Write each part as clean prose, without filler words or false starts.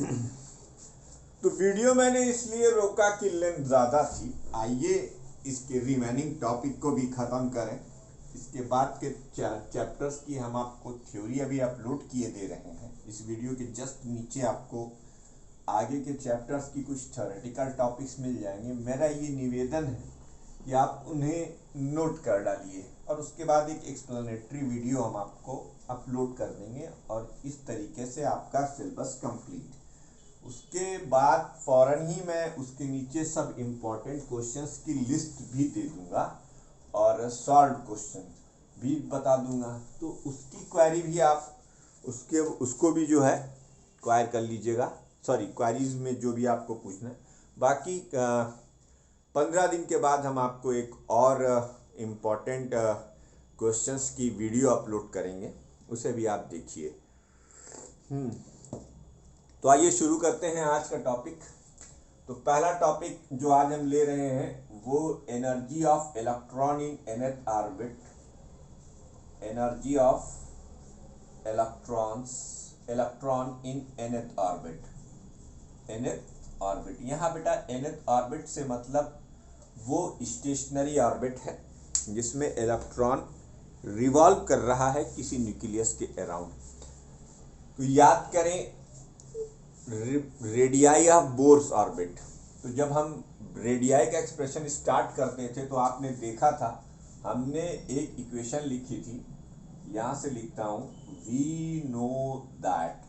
तो वीडियो मैंने इसलिए रोका कि लेंथ ज़्यादा थी। आइए इसके रिमेनिंग टॉपिक को भी ख़त्म करें। इसके बाद के चैप्टर्स की हम आपको थ्योरी अभी अपलोड किए दे रहे हैं। इस वीडियो के जस्ट नीचे आपको आगे के चैप्टर्स की कुछ थ्योरेटिकल टॉपिक्स मिल जाएंगे। मेरा ये निवेदन है कि आप उन्हें नोट कर डालिए और उसके बाद एक एक्सप्लेनेटरी वीडियो हम आपको अपलोड कर देंगे और इस तरीके से आपका सिलेबस कंप्लीट। उसके बाद फौरन ही मैं उसके नीचे सब इम्पोर्टेंट क्वेश्चंस की लिस्ट भी दे दूंगा और सॉल्व क्वेश्चन भी बता दूंगा। तो उसकी क्वेरी भी आप उसको भी जो है क्वायर कर लीजिएगा। सॉरी, क्वेरीज में जो भी आपको पूछना है। बाकी 15 दिन के बाद हम आपको एक और इम्पोर्टेंट क्वेश्चंस की वीडियो अपलोड करेंगे, उसे भी आप देखिए। तो आइए शुरू करते हैं आज का टॉपिक। तो पहला टॉपिक जो आज हम ले रहे हैं वो energy of electron in nth orbit. Energy of electron in nth orbit. nth orbit, यहाँ बेटा nth ऑर्बिट से मतलब वो स्टेशनरी ऑर्बिट है जिसमें इलेक्ट्रॉन रिवॉल्व कर रहा है किसी न्यूक्लियस के अराउंड। तो याद करें रेडियाई ऑफ बोर्स ऑर्बिट। तो जब हम रेडियाई का एक्सप्रेशन स्टार्ट करते थे तो आपने देखा था हमने एक इक्वेशन लिखी थी, यहां से लिखता हूं, वी नो दैट,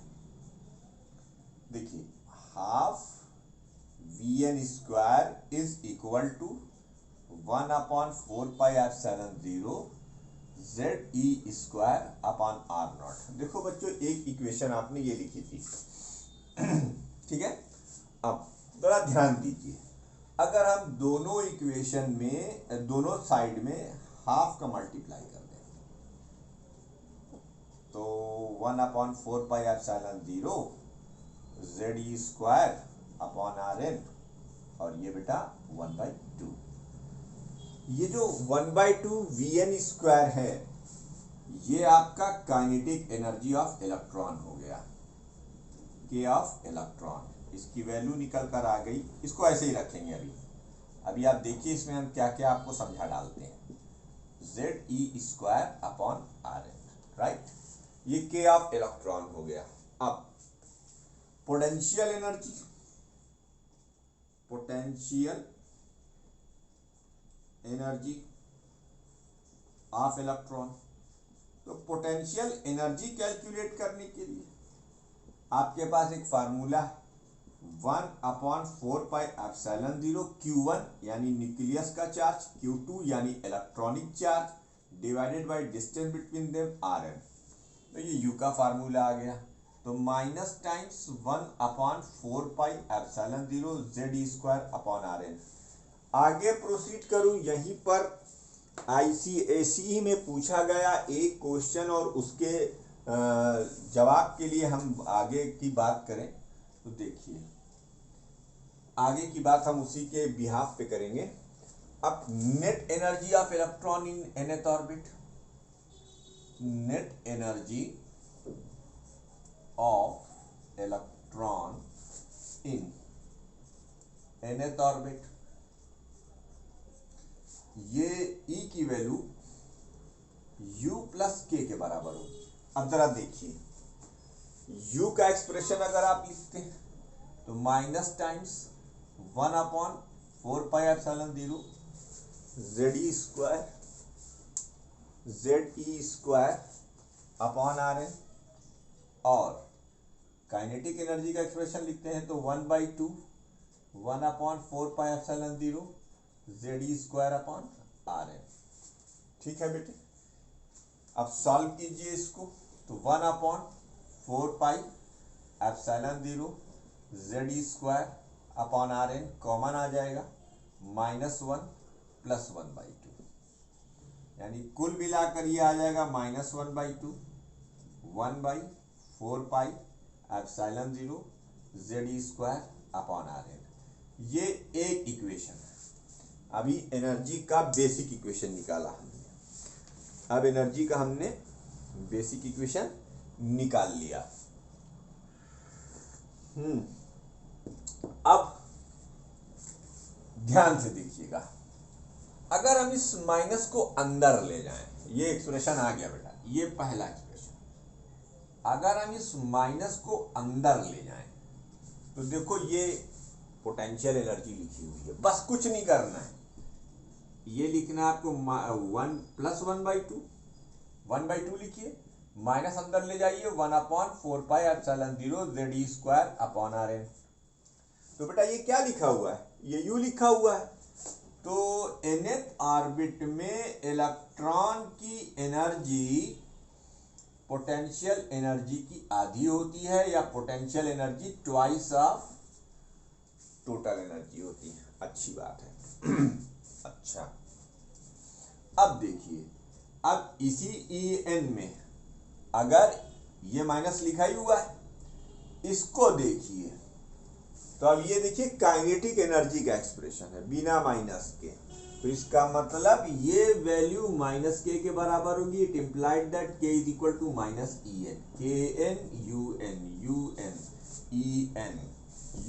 देखिए, half v n square is equal to 1/4πε0 Z E square upon r naught. देखो बच्चों, एक इक्वेशन आपने ये लिखी थी, ठीक है। अब जरा ध्यान दीजिए, अगर हम दोनों इक्वेशन में दोनों साइड में हाफ का मल्टीप्लाई कर दें तो 1/4πε0 Z E square upon are N, और ये बेटा 1/2। ये जो 1/2 वी एन स्क्वायर है ये आपका काइनेटिक एनर्जी ऑफ इलेक्ट्रॉन हो गया, के ऑफ इलेक्ट्रॉन। इसकी वैल्यू निकल कर आ गई। इसको ऐसे ही रखेंगे। अभी आप देखिए इसमें हम क्या क्या आपको समझा डालते हैं। Z E square upon are N, right. ये के ऑफ इलेक्ट्रॉन हो गया। अब potential energy, potential energy of electron. तो पोटेंशियल एनर्जी कैलकुलेट करने के लिए आपके पास एक फार्मूला है, 1/4πε0 Q1 यानी न्यूक्लियस का चार्ज, Q2 यानी electronic charge, divided by distance between them Rn। तो ये U का फार्मूला आ गया। तो माइनस टाइम्स 1/4πε0 जेड ई स्क्वायर अपॉन Rn। आगे प्रोसीड करूं, यहीं पर ICAC में पूछा गया एक क्वेश्चन और उसके जवाब के लिए हम आगे की बात करें तो देखिए, आगे की बात हम उसी के बिहाफ पे करेंगे। अब net energy of electron in nth orbit, net energy of electron in nth orbit, ये E की वैल्यू U प्लस K के बराबर होगी। अब जरा देखिए, U का एक्सप्रेशन अगर आप लिखते हैं तो minus times 1/4πε0 Z E square upon are N, और काइनेटिक एनर्जी का एक्सप्रेशन लिखते हैं तो 1/2 1/4πε0 Z E square upon are N. ठीक है बेटे, अब सॉल्व कीजिए इसको। तो 1/4πε0 Z E square upon are N common आ जाएगा, -1 + 1/2, यानी कुल मिलाकर ये आ जाएगा -1/2 1/4πε0 Z E square upon are N. ये एक इक्वेशन है। अभी एनर्जी का बेसिक इक्वेशन निकाला हमने। अब एनर्जी का हमने बेसिक इक्वेशन निकाल लिया। अब ध्यान से देखिएगा, अगर हम इस माइनस को अंदर ले जाएं, ये एक्सप्रेशन आ गया बेटा, ये पहला एक्सप्रेशन, अगर हम इस माइनस को अंदर ले जाएं तो देखो ये पोटेंशियल एनर्जी लिखी हुई है, बस कुछ नहीं करना है, ये लिखना है आपको 1 + 1/2, 1/2 लिखिए, माइनस अंदर ले जाइए, 1/4πε0 ZE²/Rn। तो बेटा ये क्या लिखा हुआ है, ये यू लिखा हुआ है, तो nth ऑर्बिट में इलेक्ट्रॉन की एनर्जी पोटेंशियल एनर्जी की आधी होती है, या potential energy twice of total energy होती है। अच्छी बात है। अच्छा, अब देखिए, अब इसी En में अगर ये माइनस लिखा ही हुआ है, इसको देखिए, तो अब ये देखिए काइनेटिक एनर्जी का एक्सप्रेशन है बिना माइनस के, तो इसका मतलब ये वैल्यू -k के बराबर होगी। It implied that k is equal to -En, kn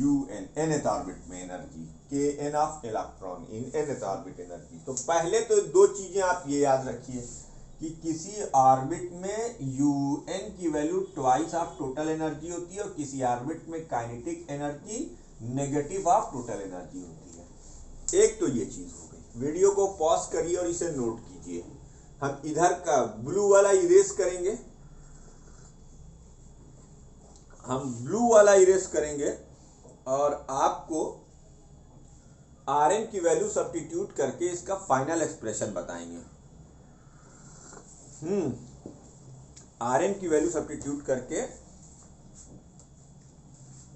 un nth orbit में energy, kn of electron in nth orbit energy. तो पहले तो दो चीजें आप ये याद रखिए कि किसी ऑर्बिट में un की value twice of total energy होती है, और किसी ऑर्बिट में kinetic energy negative of total energy होती है। एक तो ये चीज हो गई। वीडियो को पॉज करिए और इसे नोट कीजिए। हम इधर का ब्लू वाला इरेज करेंगे, हम ब्लू वाला इरेज करेंगे और आपको Rn की वैल्यू सब्स्टिट्यूट करके इसका फाइनल एक्सप्रेशन बताएंगे। Rn की वैल्यू सब्स्टिट्यूट करके,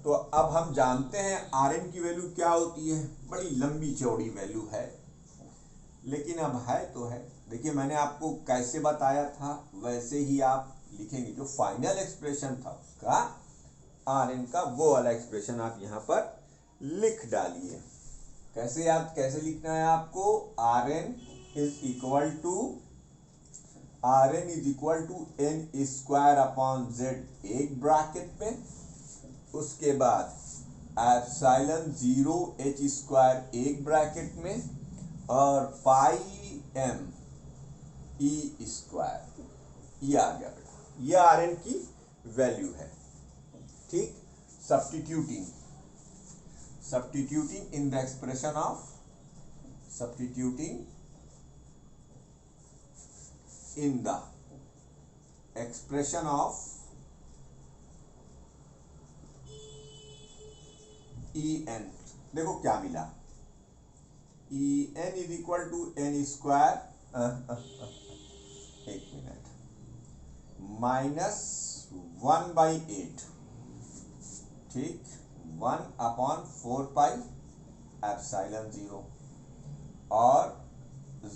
तो अब हम जानते हैं Rn की वैल्यू क्या होती है, बड़ी लंबी चौड़ी वैल्यू है, लेकिन अब है तो है। देखिए मैंने आपको कैसे बताया था वैसे ही आप लिखेंगे, जो फाइनल एक्सप्रेशन था उसका Rn का वो वाला एक्सप्रेशन आप यहाँ पर लिख डालिए। कैसे लिखना है आपको, Rn is equal to n²/z एक ब्रैकेट में, उसके बाद ε0 h² एक ब्रैकेट में, और πm e², ये आ गया बेटा, ये Rn की वैल्यू है। ठीक, substituting in the expression of En, देखो क्या मिला, En is equal to n², एक मिनट, -1/8, ठीक, 1/4πε0 और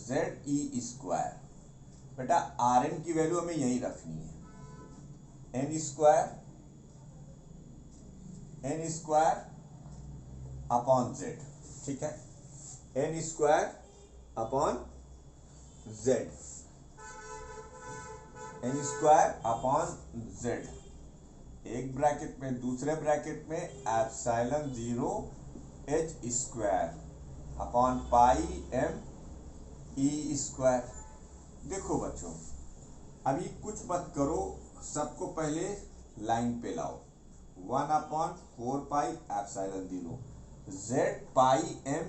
ZE²। बेटा Rn की वैल्यू हमें यही रखनी है, n² अपॉन z, ठीक है, n² अपॉन z, एक ब्रैकेट में, दूसरे ब्रैकेट में ε0 h² अपॉन πm e²। देखो बच्चों, अभी कुछ मत करो, सबको पहले लाइन पे लाओ, 1/4πε0 z πm